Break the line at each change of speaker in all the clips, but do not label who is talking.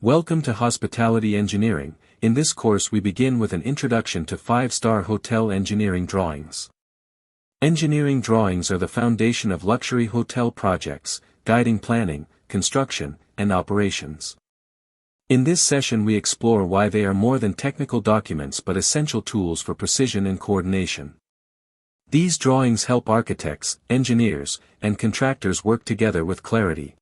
Welcome to Hospitality Engineering. In this course we begin with an introduction to 5-star hotel engineering drawings. Engineering drawings are the foundation of luxury hotel projects, guiding planning, construction, and operations. In this session we explore why they are more than technical documents but essential tools for precision and coordination. These drawings help architects, engineers, and contractors work together with clarity.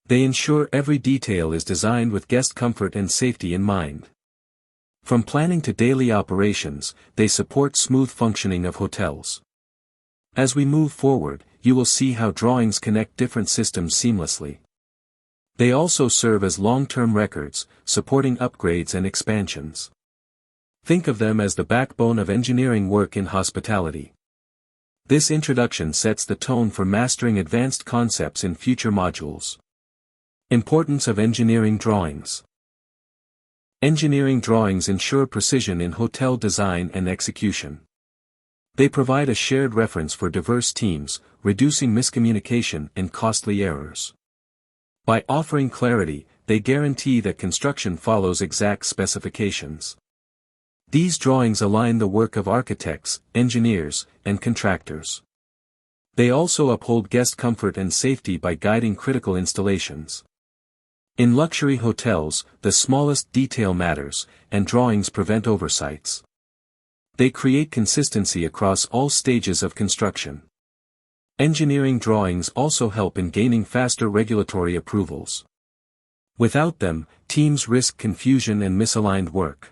They ensure every detail is designed with guest comfort and safety in mind. From planning to daily operations, they support smooth functioning of hotels. As we move forward, you will see how drawings connect different systems seamlessly. They also serve as long-term records, supporting upgrades and expansions. Think of them as the backbone of engineering work in hospitality. This introduction sets the tone for mastering advanced concepts in future modules. Importance of engineering drawings. Engineering drawings ensure precision in hotel design and execution. They provide a shared reference for diverse teams, reducing miscommunication and costly errors. By offering clarity, they guarantee that construction follows exact specifications. These drawings align the work of architects, engineers, and contractors. They also uphold guest comfort and safety by guiding critical installations. In luxury hotels, the smallest detail matters, and drawings prevent oversights. They create consistency across all stages of construction. Engineering drawings also help in gaining faster regulatory approvals. Without them, teams risk confusion and misaligned work.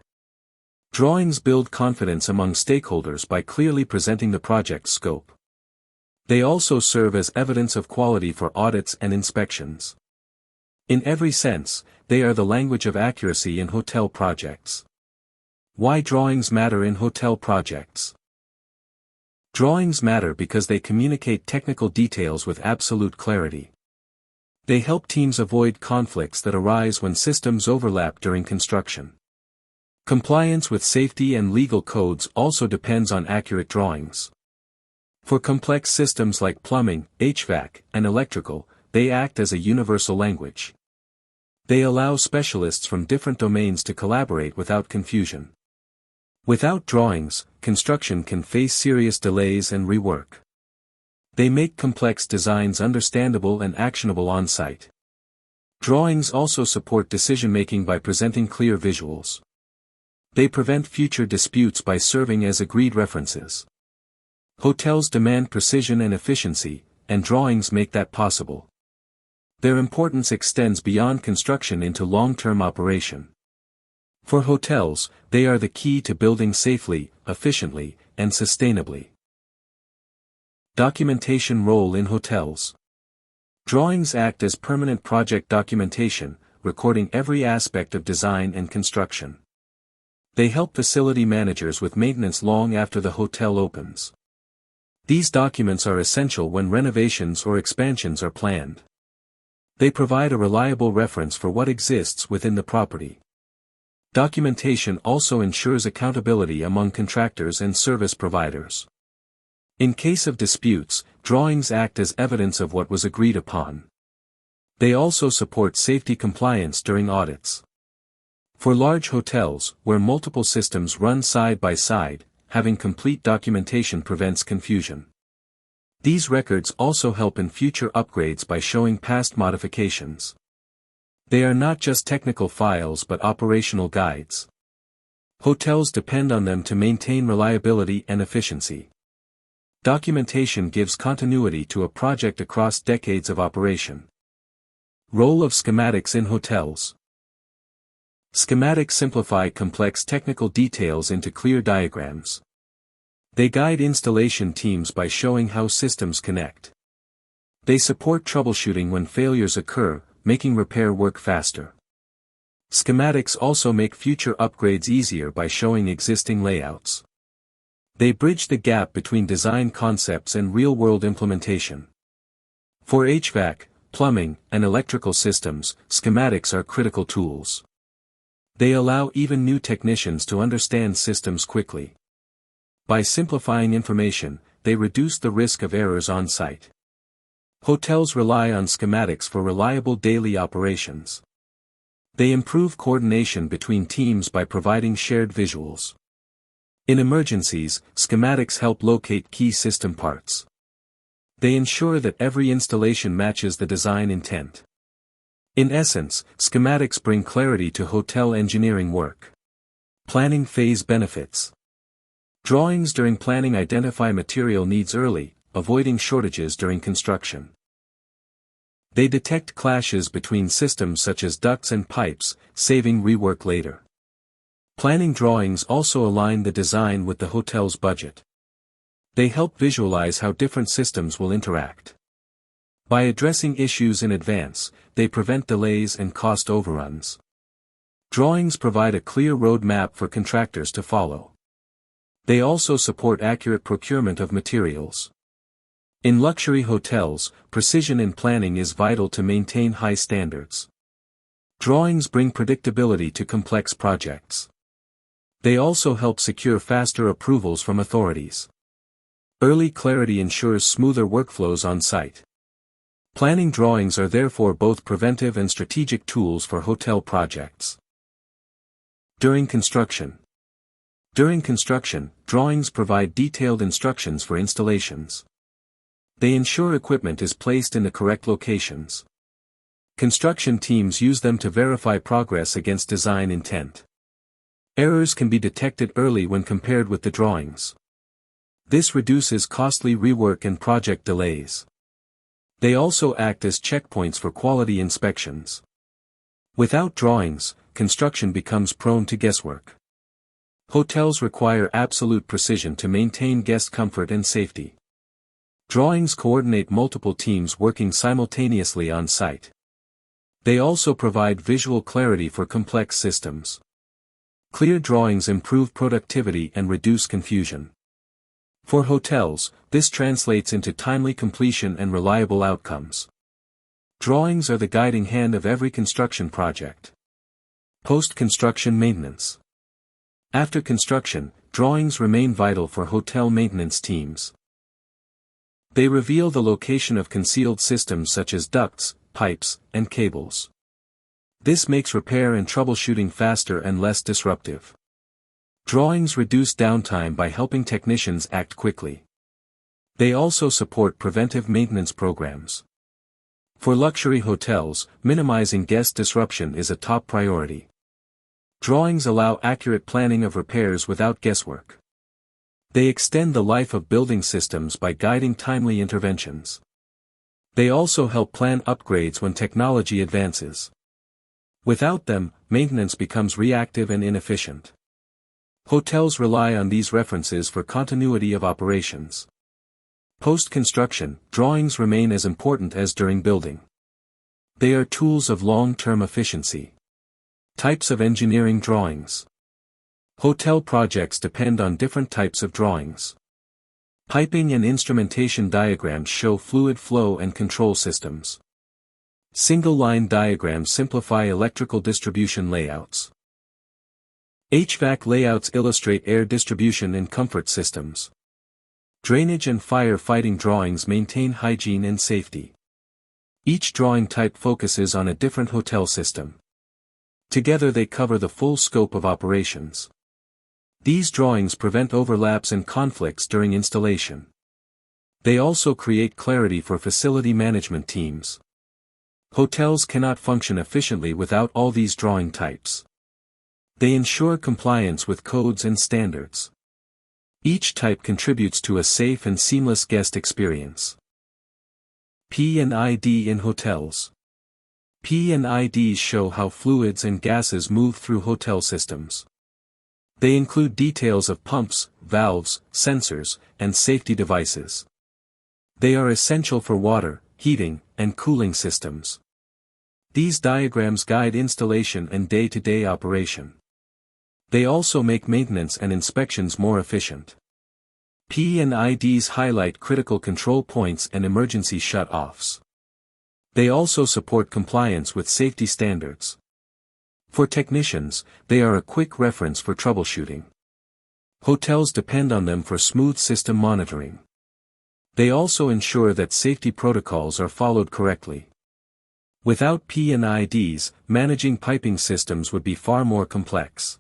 Drawings build confidence among stakeholders by clearly presenting the project's scope. They also serve as evidence of quality for audits and inspections. In every sense, they are the language of accuracy in hotel projects. Why drawings matter in hotel projects? Drawings matter because they communicate technical details with absolute clarity. They help teams avoid conflicts that arise when systems overlap during construction. Compliance with safety and legal codes also depends on accurate drawings. For complex systems like plumbing, HVAC, and electrical, they act as a universal language. They allow specialists from different domains to collaborate without confusion. Without drawings, construction can face serious delays and rework. They make complex designs understandable and actionable on-site. Drawings also support decision-making by presenting clear visuals. They prevent future disputes by serving as agreed references. Hotels demand precision and efficiency, and drawings make that possible. Their importance extends beyond construction into long-term operation. For hotels, they are the key to building safely, efficiently, and sustainably. Documentation role in hotels. Drawings act as permanent project documentation, recording every aspect of design and construction. They help facility managers with maintenance long after the hotel opens. These documents are essential when renovations or expansions are planned. They provide a reliable reference for what exists within the property. Documentation also ensures accountability among contractors and service providers. In case of disputes, drawings act as evidence of what was agreed upon. They also support safety compliance during audits. For large hotels, where multiple systems run side by side, having complete documentation prevents confusion. These records also help in future upgrades by showing past modifications. They are not just technical files but operational guides. Hotels depend on them to maintain reliability and efficiency. Documentation gives continuity to a project across decades of operation. Role of schematics in hotels. Schematics simplify complex technical details into clear diagrams. They guide installation teams by showing how systems connect. They support troubleshooting when failures occur, making repair work faster. Schematics also make future upgrades easier by showing existing layouts. They bridge the gap between design concepts and real-world implementation. For HVAC, plumbing, and electrical systems, schematics are critical tools. They allow even new technicians to understand systems quickly. By simplifying information, they reduce the risk of errors on site. Hotels rely on schematics for reliable daily operations. They improve coordination between teams by providing shared visuals. In emergencies, schematics help locate key system parts. They ensure that every installation matches the design intent. In essence, schematics bring clarity to hotel engineering work. Planning phase benefits. Drawings during planning identify material needs early, avoiding shortages during construction. They detect clashes between systems such as ducts and pipes, saving rework later. Planning drawings also align the design with the hotel's budget. They help visualize how different systems will interact. By addressing issues in advance, they prevent delays and cost overruns. Drawings provide a clear roadmap for contractors to follow. They also support accurate procurement of materials. In luxury hotels, precision in planning is vital to maintain high standards. Drawings bring predictability to complex projects. They also help secure faster approvals from authorities. Early clarity ensures smoother workflows on site. Planning drawings are therefore both preventive and strategic tools for hotel projects. During construction. During construction, drawings provide detailed instructions for installations. They ensure equipment is placed in the correct locations. Construction teams use them to verify progress against design intent. Errors can be detected early when compared with the drawings. This reduces costly rework and project delays. They also act as checkpoints for quality inspections. Without drawings, construction becomes prone to guesswork. Hotels require absolute precision to maintain guest comfort and safety. Drawings coordinate multiple teams working simultaneously on site. They also provide visual clarity for complex systems. Clear drawings improve productivity and reduce confusion. For hotels, this translates into timely completion and reliable outcomes. Drawings are the guiding hand of every construction project. Post-construction maintenance. After construction, drawings remain vital for hotel maintenance teams. They reveal the location of concealed systems such as ducts, pipes, and cables. This makes repair and troubleshooting faster and less disruptive. Drawings reduce downtime by helping technicians act quickly. They also support preventive maintenance programs. For luxury hotels, minimizing guest disruption is a top priority. Drawings allow accurate planning of repairs without guesswork. They extend the life of building systems by guiding timely interventions. They also help plan upgrades when technology advances. Without them, maintenance becomes reactive and inefficient. Hotels rely on these references for continuity of operations. Post-construction, drawings remain as important as during building. They are tools of long-term efficiency. Types of engineering drawings. Hotel projects depend on different types of drawings. Piping and instrumentation diagrams show fluid flow and control systems. Single-line diagrams simplify electrical distribution layouts. HVAC layouts illustrate air distribution and comfort systems. Drainage and fire fighting drawings maintain hygiene and safety. Each drawing type focuses on a different hotel system. Together they cover the full scope of operations. These drawings prevent overlaps and conflicts during installation. They also create clarity for facility management teams. Hotels cannot function efficiently without all these drawing types. They ensure compliance with codes and standards. Each type contributes to a safe and seamless guest experience. P&ID in hotels. P&IDs show how fluids and gases move through hotel systems. They include details of pumps, valves, sensors, and safety devices. They are essential for water, heating, and cooling systems. These diagrams guide installation and day-to-day operation. They also make maintenance and inspections more efficient. P&IDs highlight critical control points and emergency shut-offs. They also support compliance with safety standards. For technicians, they are a quick reference for troubleshooting. Hotels depend on them for smooth system monitoring. They also ensure that safety protocols are followed correctly. Without P&IDs, managing piping systems would be far more complex.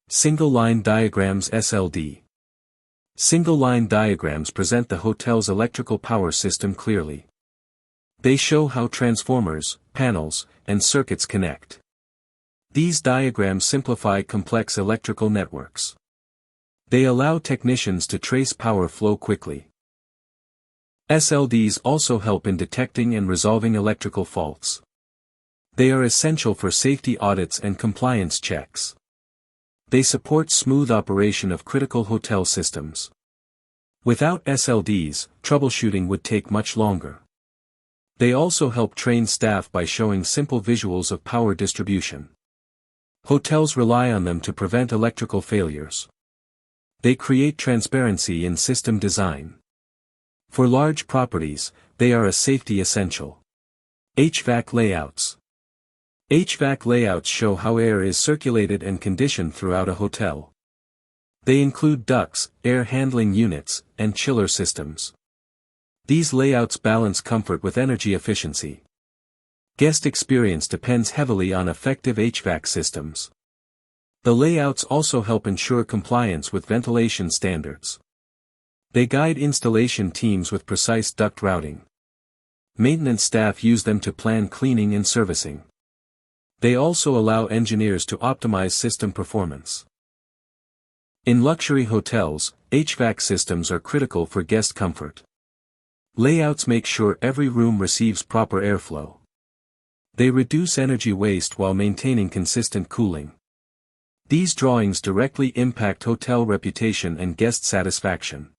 Single-line diagrams (SLD). Single-line diagrams present the hotel's electrical power system clearly. They show how transformers, panels, and circuits connect. These diagrams simplify complex electrical networks. They allow technicians to trace power flow quickly. SLDs also help in detecting and resolving electrical faults. They are essential for safety audits and compliance checks. They support smooth operation of critical hotel systems. Without SLDs, troubleshooting would take much longer. They also help train staff by showing simple visuals of power distribution. Hotels rely on them to prevent electrical failures. They create transparency in system design. For large properties, they are a safety essential. HVAC layouts. HVAC layouts show how air is circulated and conditioned throughout a hotel. They include ducts, air handling units, and chiller systems. These layouts balance comfort with energy efficiency. Guest experience depends heavily on effective HVAC systems. The layouts also help ensure compliance with ventilation standards. They guide installation teams with precise duct routing. Maintenance staff use them to plan cleaning and servicing. They also allow engineers to optimize system performance. In luxury hotels, HVAC systems are critical for guest comfort. Layouts make sure every room receives proper airflow. They reduce energy waste while maintaining consistent cooling. These drawings directly impact hotel reputation and guest satisfaction.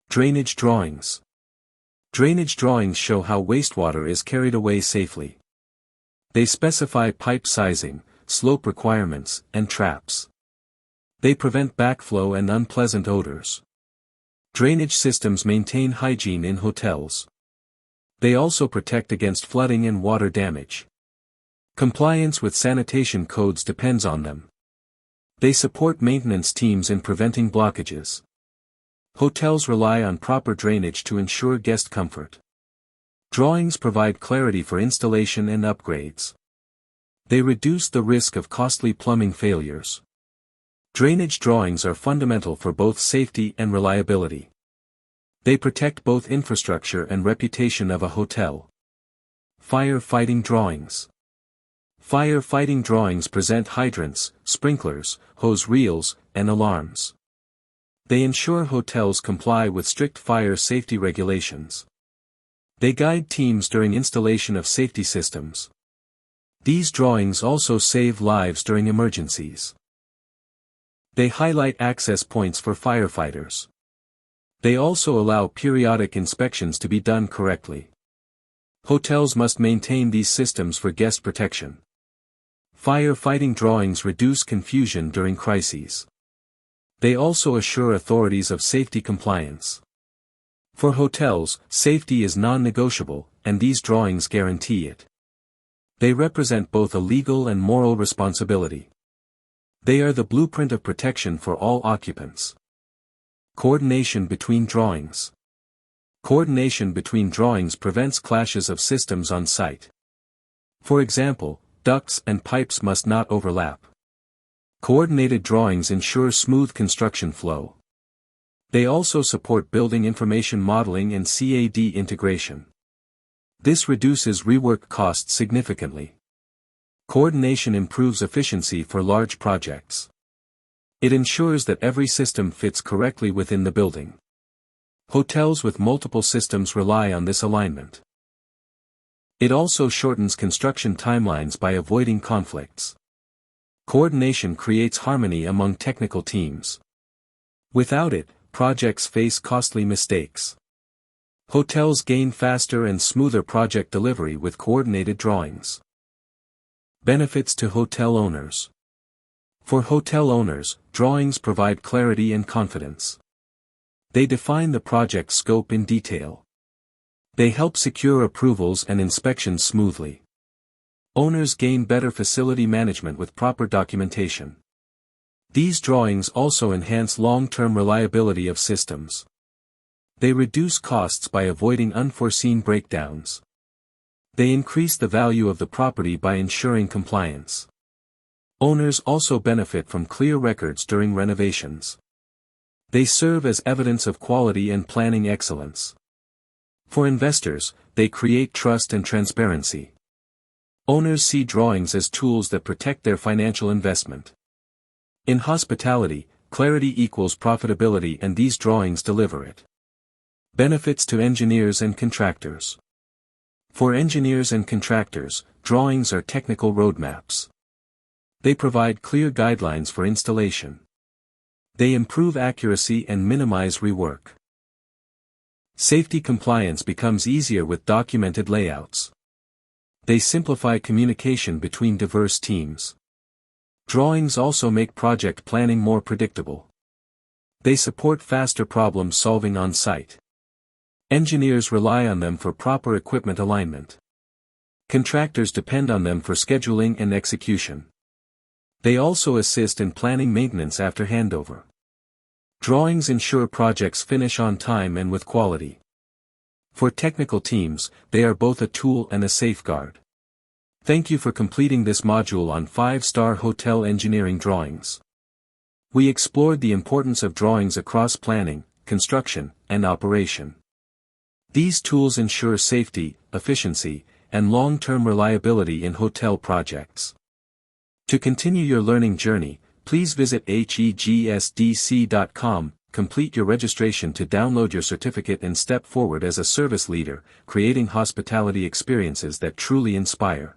Drainage drawings. Drainage drawings show how wastewater is carried away safely. They specify pipe sizing, slope requirements, and traps. They prevent backflow and unpleasant odors. Drainage systems maintain hygiene in hotels. They also protect against flooding and water damage. Compliance with sanitation codes depends on them. They support maintenance teams in preventing blockages. Hotels rely on proper drainage to ensure guest comfort. Drawings provide clarity for installation and upgrades. They reduce the risk of costly plumbing failures. Drainage drawings are fundamental for both safety and reliability. They protect both infrastructure and reputation of a hotel. Fire-fighting drawings. Fire-fighting drawings present hydrants, sprinklers, hose reels, and alarms. They ensure hotels comply with strict fire safety regulations. They guide teams during installation of safety systems. These drawings also save lives during emergencies. They highlight access points for firefighters. They also allow periodic inspections to be done correctly. Hotels must maintain these systems for guest protection. Fire-fighting drawings reduce confusion during crises. They also assure authorities of safety compliance. For hotels, safety is non-negotiable, and these drawings guarantee it. They represent both a legal and moral responsibility. They are the blueprint of protection for all occupants. Coordination between drawings. Coordination between drawings prevents clashes of systems on site. For example, ducts and pipes must not overlap. Coordinated drawings ensure smooth construction flow. They also support building information modeling and CAD integration. This reduces rework costs significantly. Coordination improves efficiency for large projects. It ensures that every system fits correctly within the building. Hotels with multiple systems rely on this alignment. It also shortens construction timelines by avoiding conflicts. Coordination creates harmony among technical teams. Without it, projects face costly mistakes. Hotels gain faster and smoother project delivery with coordinated drawings. Benefits to hotel owners. For hotel owners, drawings provide clarity and confidence. They define the project scope in detail. They help secure approvals and inspections smoothly. Owners gain better facility management with proper documentation. These drawings also enhance long-term reliability of systems. They reduce costs by avoiding unforeseen breakdowns. They increase the value of the property by ensuring compliance. Owners also benefit from clear records during renovations. They serve as evidence of quality and planning excellence. For investors, they create trust and transparency. Owners see drawings as tools that protect their financial investment. In hospitality, clarity equals profitability, and these drawings deliver it. Benefits to engineers and contractors. For engineers and contractors, drawings are technical roadmaps. They provide clear guidelines for installation. They improve accuracy and minimize rework. Safety compliance becomes easier with documented layouts. They simplify communication between diverse teams. Drawings also make project planning more predictable. They support faster problem solving on site. Engineers rely on them for proper equipment alignment. Contractors depend on them for scheduling and execution. They also assist in planning maintenance after handover. Drawings ensure projects finish on time and with quality. For technical teams, they are both a tool and a safeguard. Thank you for completing this module on 5-star hotel engineering drawings. We explored the importance of drawings across planning, construction, and operation. These tools ensure safety, efficiency, and long-term reliability in hotel projects. To continue your learning journey, please visit HEGSDC.com, complete your registration to download your certificate and step forward as a service leader, creating hospitality experiences that truly inspire.